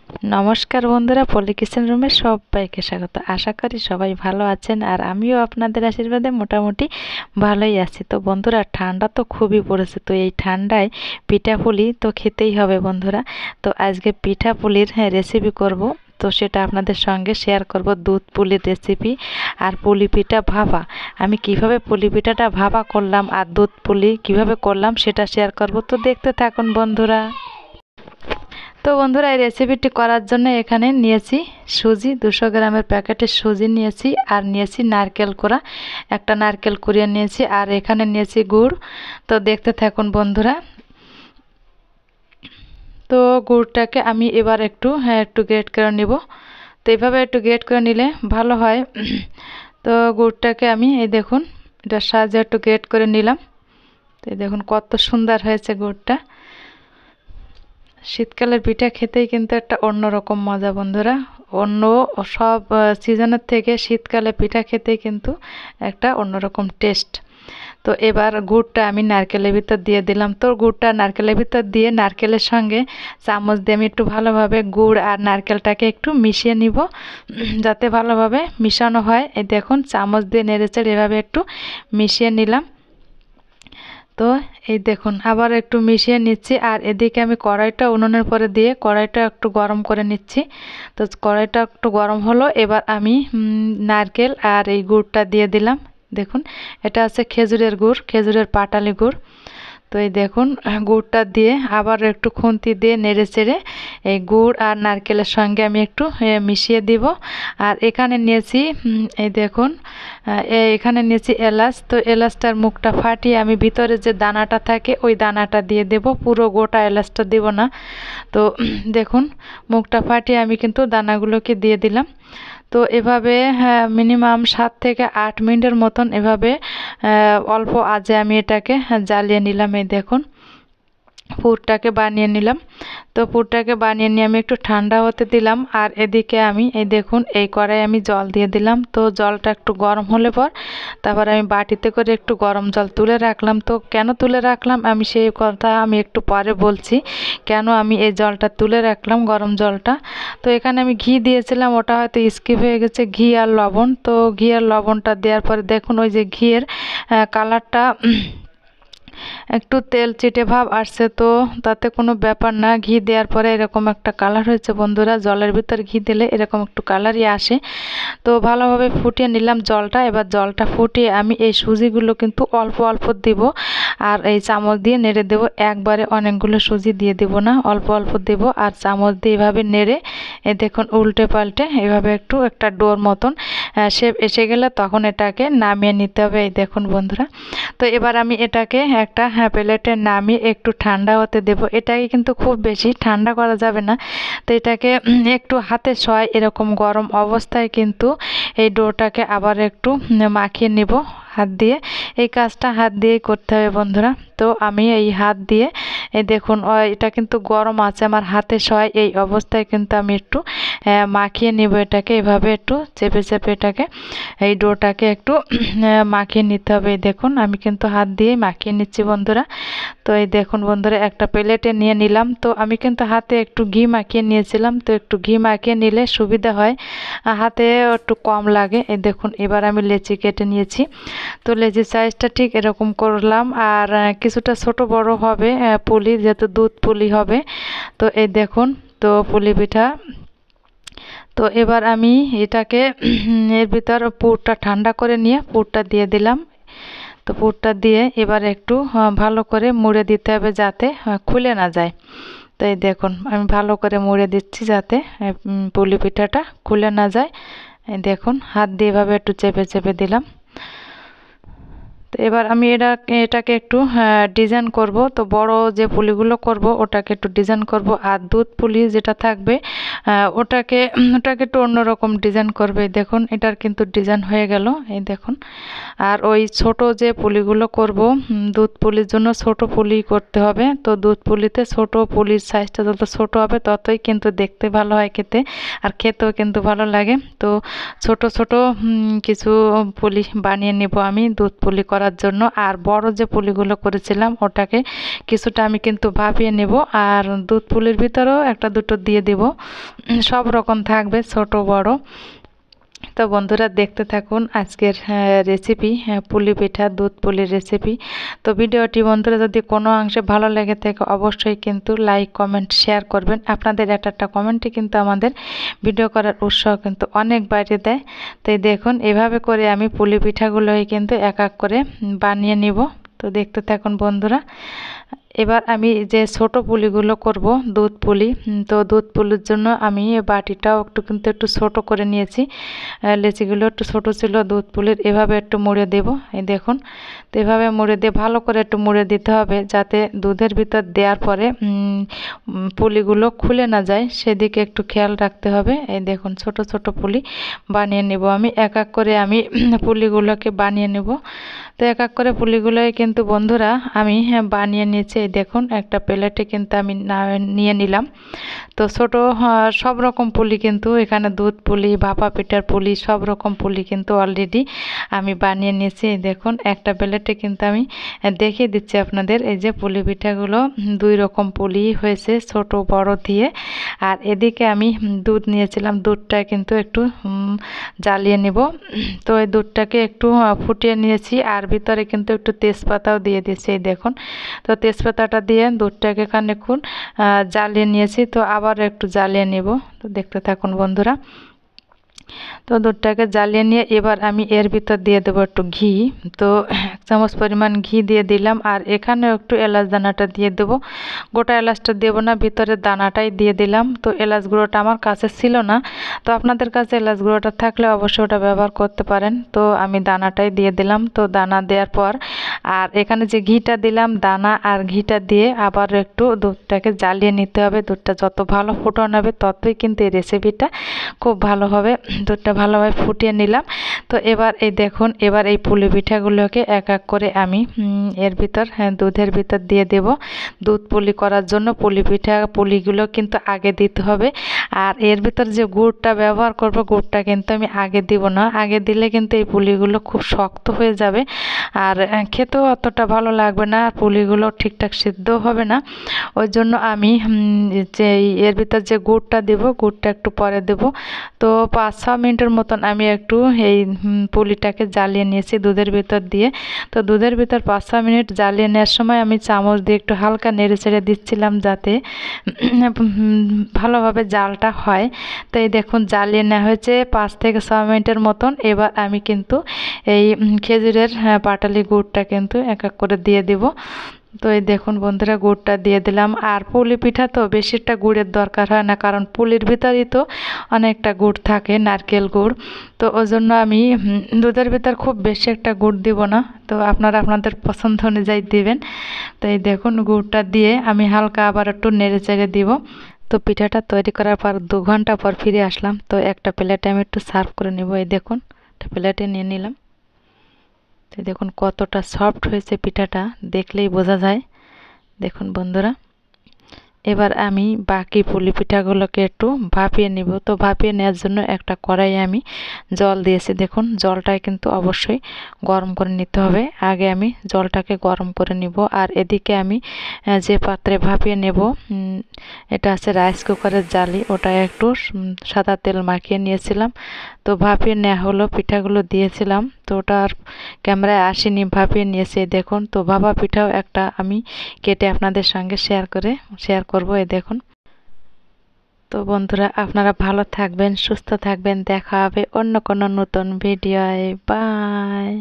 নমস্কার বন্ধুরা, পলি কিচেন রুমে সবাইকে স্বাগত। আশা করি সবাই ভালো আছেন, আর আমিও আপনাদের আশীর্বাদে মোটামুটি ভালোই আছি। তো বন্ধুরা, ঠান্ডা তো খুবই পড়েছে, তো এই ঠান্ডায় পিঠাপুলি তো খেতেই হবে বন্ধুরা। তো আজকে পিঠাপুলির রেসিপি করব, তো সেটা আপনাদের সঙ্গে শেয়ার করব। দুধ পুলির রেসিপি আর পুলি পিঠা ভাপা। আমি কিভাবে পুলি পিঠাটা ভাপা করলাম আর দুধ পুলি কিভাবে করলাম সেটা শেয়ার করব, তো দেখতে থাকুন বন্ধুরা। তো বন্ধুরা, এই রেসিপিটি করার জন্য এখানে নিয়েছি সুজি, 200 গ্রামের প্যাকেটের সুজি নিয়েছি, আর নিয়েছি নারকেল কোড়া, একটা নারকেল কুড়িয়ে নিয়েছি, আর এখানে নিয়েছি গুড়। তো দেখতে থাকুন বন্ধুরা। তো গুড়টাকে আমি এবার একটু গ্রেট করে নিব। তো এইভাবে একটু গ্রেট করে নিলে ভালো হয়। তো গুড়টাকে আমি এই দেখুন এটার সাহায্যে একটু গ্রেট করে নিলাম। তো এই দেখুন কত সুন্দর হয়েছে গুড়টা। শীতকালের পিঠা খেতেই কিন্তু একটা অন্যরকম মজা বন্ধুরা। অন্য সব সিজনের থেকে শীতকালে পিঠা খেতেই কিন্তু একটা অন্যরকম টেস্ট। তো এবার গুড়টা আমি নারকেলের ভিতর দিয়ে দিলাম। তো গুড়টা নারকেলের ভিতর দিয়ে নারকেলের সঙ্গে চামচ দিয়ে আমি একটু ভালোভাবে গুড় আর নারকেলটাকে একটু মিশিয়ে নিব, যাতে ভালোভাবে মিশানো হয়। এই দেখুন চামচ দিয়ে নেড়েচেড়ে এভাবে একটু মিশিয়ে নিলাম। তো এই দেখুন আবার একটু মিশিয়ে নিচ্ছি, আর এদিকে আমি কড়াইটা উনুনের পরে দিয়ে কড়াইটা একটু গরম করে নিচ্ছি। তো কড়াইটা একটু গরম হলো, এবার আমি নারকেল আর এই গুড়টা দিয়ে দিলাম। দেখুন এটা আছে খেজুরের গুড়, খেজুরের পাটালি গুড়। তো এই দেখুন গুড়টা দিয়ে আবার একটু খুন্তি দিয়ে নেড়ে চেড়ে এই গুড় আর নারকেলের সঙ্গে আমি একটু মিশিয়ে দিব। আর এখানে নিয়েছি এই দেখুন এখানে নিয়েছি এলাচ। তো এলাচটার মুখটা ফাটিয়ে আমি ভিতরে যে দানাটা থাকে ওই দানাটা দিয়ে দেব, পুরো গোটা এলাচটা দেব না। তো দেখুন মুখটা ফাটিয়ে আমি কিন্তু দানাগুলোকে দিয়ে দিলাম। তো এভাবে মিনিমাম 7 থেকে 8 মিনিটের মতন এভাবে অল্প আঁচে আমি এটাকে জ্বালিয়ে নিলাম। এই দেখুন পুরটাকে বানিয়ে নিলাম। তো পুরটাকে বানিয়ে নিয়ে আমি একটু ঠান্ডা হতে দিলাম, আর এদিকে আমি এই দেখুন এই কড়াই আমি জল দিয়ে দিলাম। তো জলটা একটু গরম হলে পর তারপর আমি বাটিতে করে একটু গরম জল তুলে রাখলাম। তো কেন তুলে রাখলাম আমি সেই কথা আমি একটু পরে বলছি, কেন আমি এই জলটা তুলে রাখলাম গরম জলটা। তো এখানে আমি ঘি দিয়েছিলাম, ওটা হয়তো স্কিপ হয়ে গেছে, ঘি আর লবণ। তো ঘি আর লবণটা দেওয়ার পরে দেখুন ওই যে ঘিয়ের কালারটা একটু তেল চিটে ভাব আসছে, তো তাতে কোনো ব্যাপার না। ঘি দেওয়ার পরে এরকম একটা কালার হয়েছে বন্ধুরা, জলের ভিতর ঘি দিলে এরকম একটু কালারই আসে। তো ভালোভাবে ফুটিয়ে নিলাম জলটা। এবার জলটা ফুটিয়ে আমি এই সুজিগুলো কিন্তু অল্প অল্প দিব, আর এই চামচ দিয়ে নেড়ে দেব। একবারে অনেকগুলো সুজি দিয়ে দেব না, অল্প অল্প দেব, আর চামচ দিয়ে এভাবে নেড়ে দেখুন উল্টে পাল্টে এভাবে একটু একটা ডোর মতন শেপ এসে গেলে তখন এটাকে নামিয়ে নিতে হবে। এই দেখুন বন্ধুরা। তো এবার আমি এটাকে একটা প্লেটে নামিয়ে একটু ঠান্ডা হতে দেব। এটাকে কিন্তু খুব বেশি ঠান্ডা করা যাবে না। তো এটাকে একটু হাতে ছয় এরকম গরম অবস্থায় কিন্তু এই ডোটাকে আবার একটু মাখিয়ে নিব হাত দিয়ে। এই কাজটা হাত দিয়েই করতে হবে বন্ধুরা। তো আমি এই হাত দিয়ে এই দেখুন এটা কিন্তু গরম আছে আমার হাতে ছয়, এই অবস্থায় কিন্তু আমি একটু মাখিয়ে নিব এটাকে। এভাবে একটু চেপে চেপে এটাকে এই ডোটাকে একটু মাখিয়ে নিতে হবে। এই দেখুন আমি কিন্তু হাত দিয়েই মাখিয়ে নিচ্ছি বন্ধুরা। তো এই দেখুন বন্ধুরা একটা প্লেটে নিয়ে নিলাম। তো আমি কিন্তু হাতে একটু ঘি মাখিয়ে নিয়েছিলাম, তো একটু ঘি মাখিয়ে নিলে সুবিধা হয়, হাতে একটু কম লাগে। এই দেখুন এবার আমি লেচি কেটে নিয়েছি। তো লেচির সাইজটা ঠিক এরকম করলাম, আর কিছুটা ছোট বড় হবে পুলি, যেহেতু দুধ পুলি হবে। তো এই দেখুন তো পুলি পিঠা। তো এবার আমি এটাকে এর ভিতর পুরটা ঠান্ডা করে নিয়ে পুরটা দিয়ে দিলাম। তো পুরটা দিয়ে এবার একটু ভালো করে মুড়ে দিতে হবে, যাতে খুলে না যায়। তো এই দেখুন আমি ভালো করে মুড়ে দিচ্ছি যাতে পুলি পিঠাটা খুলে না যায়। এই দেখুন হাত দিয়ে এভাবে একটু চেপে চেপে দিলাম। তো এবার আমি এটাকে একটু ডিজাইন করব। তো বড় যে পুলিগুলো করব ওটাকে একটু ডিজাইন করব, আর দুধ পুলি যেটা থাকবে ওটাকে একটু অন্যরকম ডিজাইন করবে। দেখুন এটার কিন্তু ডিজাইন হয়ে গেল, এই দেখুন। আর ওই ছোট যে পুলিগুলো করব দুধ পুলির জন্য ছোট পুলি করতে হবে। তো দুধ পুলিতে ছোট পুলির সাইজটা যত ছোট হবে ততই কিন্তু দেখতে ভালো হয় খেতে, আর খেতেও কিন্তু ভালো লাগে। তো ছোট ছোট কিছু পুলি বানিয়ে নেব আমি দুধ পুলি করার করার জন্য। আর বড় যে পুলিগুলো করেছিলাম ওটাকে কিছুটা আমি কিন্তু ভাপিয়ে নেব, আর দুধ পুলির ভিতরেও একটা দুটো দিয়ে দেব, সব রকম থাকবে ছোট বড়। তো বন্ধুরা দেখতে থাকুন আজকের রেসিপি, পুলি পিঠা দুধ পুলির রেসিপি। তো ভিডিওটি বন্ধুরা যদি কোনো অংশে ভালো লেগে থাকে অবশ্যই কিন্তু লাইক কমেন্ট শেয়ার করবেন। আপনাদের একটা কমেন্টই কিন্তু আমাদের ভিডিও করার উৎসাহ কিন্তু অনেক বাড়িয়ে দেয়। তো দেখুন এভাবে করে আমি পুলি পিঠাগুলোই কিন্তু এক এক করে বানিয়ে নিব। তো দেখতে থাকুন বন্ধুরা। এবার আমি যে ছোট পুলিগুলো করব দুধ পুলি, তো দুধ পুলির জন্য আমি বাটিটাও কিন্তু একটু ছোট করে নিয়েছি। লেচিগুলো একটু ছোট ছিল দুধ পুলির, এভাবে একটু মুড়ে দেব। এই দেখুন, তো এভাবে মুড়ে দিয়ে ভালো করে একটু মুড়ে দিতে হবে যাতে দুধের ভিতর দেওয়ার পরে পুলিগুলো খুলে না যায়, সেদিকে একটু খেয়াল রাখতে হবে। এই দেখুন ছোট ছোট পুলি বানিয়ে নেব আমি, এক এক করে আমি পুলিগুলোকে বানিয়ে নেব। তো এক এক করে পুলিগুলোই কিন্তু বন্ধুরা আমি বানিয়ে নিয়েছি। এই দেখুন একটা প্লেটে কিন্তু আমি নিয়ে নিলাম। তো ছোট সব রকম পুলি কিন্তু এখানে দুধ পুলি, ভাপা পিঠার পুলি, সব রকম পুলি কিন্তু অলরেডি আমি বানিয়ে নিয়েছি। এই দেখুন একটা প্লেটে কিন্তু আমি দেখিয়ে দিচ্ছি আপনাদের। এই যে পুলি পিঠাগুলো দুই রকম পুলি হয়েছে ছোট বড় দিয়ে। আর এদিকে আমি দুধ নিয়েছিলাম, দুধটা কিন্তু একটু জ্বালিয়ে নেব। তো এই দুধটাকে একটু ফুটিয়ে নিয়েছি, আর ভিতরে কিন্তু একটু তেজপাতাও দিয়ে দিয়েছি। এই দেখুন, তো তেজপাতাটা দিয়ে দুধটাকে খানিকক্ষণ জ্বালিয়ে নিয়েছি। তো আবার একটু জ্বালিয়ে নেব। তো দেখতে থাকুন বন্ধুরা। তো দুধটাকে জ্বালিয়ে নিয়ে এবার আমি এর ভিতর দিয়ে দেবো একটু ঘি। তো 1 চামচ পরিমাণ ঘি দিয়ে দিলাম, আর এখানেও একটু এলাচ দানাটা দিয়ে দেবো। গোটা এলাচটা দেবো না, ভিতরের দানাটাই দিয়ে দিলাম। তো এলাচ গুঁড়োটা আমার কাছে ছিল না, তো আপনাদের কাছে এলাচ গুঁড়োটা থাকলে অবশ্যই ওটা ব্যবহার করতে পারেন। তো আমি দানাটাই দিয়ে দিলাম। তো দানা দেওয়ার পর আর এখানে যে ঘিটা দিলাম, দানা আর ঘিটা দিয়ে আবার একটু দুধটাকে জ্বালিয়ে নিতে হবে। দুধটা যত ভালো ফোটানো হবে ততই কিন্তু এই রেসিপিটা খুব ভালো হবে। দুধটা ভালোভাবে ফুটিয়ে নিলাম। তো এবার এই দেখুন, এবার এই পুলি পিঠাগুলোকে এক এক করে আমি এর ভিতর দুধের ভিতর দিয়ে দেব। দুধ পুলি করার জন্য পুলিগুলো কিন্তু আগে দিতে হবে। আর এর ভিতর যে গুড়টা ব্যবহার করব, গুড়টা কিন্তু আমি আগে দিব না। আগে দিলে কিন্তু এই পুলিগুলো খুব শক্ত হয়ে যাবে, আর খেতেও অতটা ভালো লাগবে না, আর পুলিগুলো ঠিকঠাক সিদ্ধ হবে না। ওই জন্য আমি যে এর ভিতর যে গুড়টা দেব, গুড়টা একটু পরে দেব। তো 5-6 মিনিটের মতন আমি একটু এই পুলিটাকে জ্বালিয়ে নিয়েছি দুধের ভিতর দিয়ে। তো দুধের ভিতর 5-6 মিনিট জ্বালিয়ে নেওয়ার সময় আমি চামচ দিয়ে একটু হালকা নেড়ে চেড়ে দিচ্ছিলাম যাতে ভালোভাবে জালটা হয়। তো এই দেখুন জ্বালিয়ে নেওয়া হয়েছে 5 থেকে 6 মিনিটের মতন। এবার আমি কিন্তু এই খেজুরের পাটালি গুড়টা কিন্তু এক এক করে দিয়ে দেব। তো এই দেখুন বন্ধুরা গুড়টা দিয়ে দিলাম। আর পুলি পিঠা তো বেশিটা গুড়ের দরকার হয় না, কারণ পুলির ভিতরেই তো অনেকটা গুড় থাকে, নারকেল গুড়। তো ওই জন্য আমি দুধের ভিতর খুব বেশি একটা গুড় দিব না, তো আপনারা আপনাদের পছন্দ অনুযায়ী দিবেন। তো এই দেখুন গুড়টা দিয়ে আমি হালকা আবার একটু নেড়ে চেড়ে দিব। তো পিঠাটা তৈরি করার পর 2 ঘন্টা পর ফিরে আসলাম। তো একটা প্লেটে আমি একটু সার্ভ করে নেব। এই দেখুন একটা প্লেটে নিয়ে নিলাম। তো দেখুন কতটা সফট হয়েছে পিঠাটা, দেখলেই বোঝা যায়। দেখুন বন্ধুরা, এবার আমি বাকি পুলি পিঠাগুলোকে একটু ভাপিয়ে নিব। তো ভাপিয়ে নেওয়ার জন্য একটা কড়াইয়ে আমি জল দিয়েছি। দেখুন জলটাই কিন্তু অবশ্যই গরম করে নিতে হবে। আগে আমি জলটাকে গরম করে নিব। আর এদিকে আমি যে পাত্রে ভাপিয়ে নেব, এটা আছে রাইস কুকারের জালি, ওটা একটু সাদা তেল মাখিয়ে নিয়েছিলাম। তো ভাপিয়ে নেওয়া হলো, পিঠাগুলো দিয়েছিলাম। তো ওটা আর ক্যামেরায় আসেনি, ভাপিয়ে নিয়েছি। দেখুন, তো ভাপা পিঠাও একটা আমি কেটে আপনাদের সঙ্গে শেয়ার করব। এই দেখুন। তো বন্ধুরা আপনারা ভালো থাকবেন, সুস্থ থাকবেন, দেখা হবে অন্য কোনো নতুন ভিডিওয়। বাই।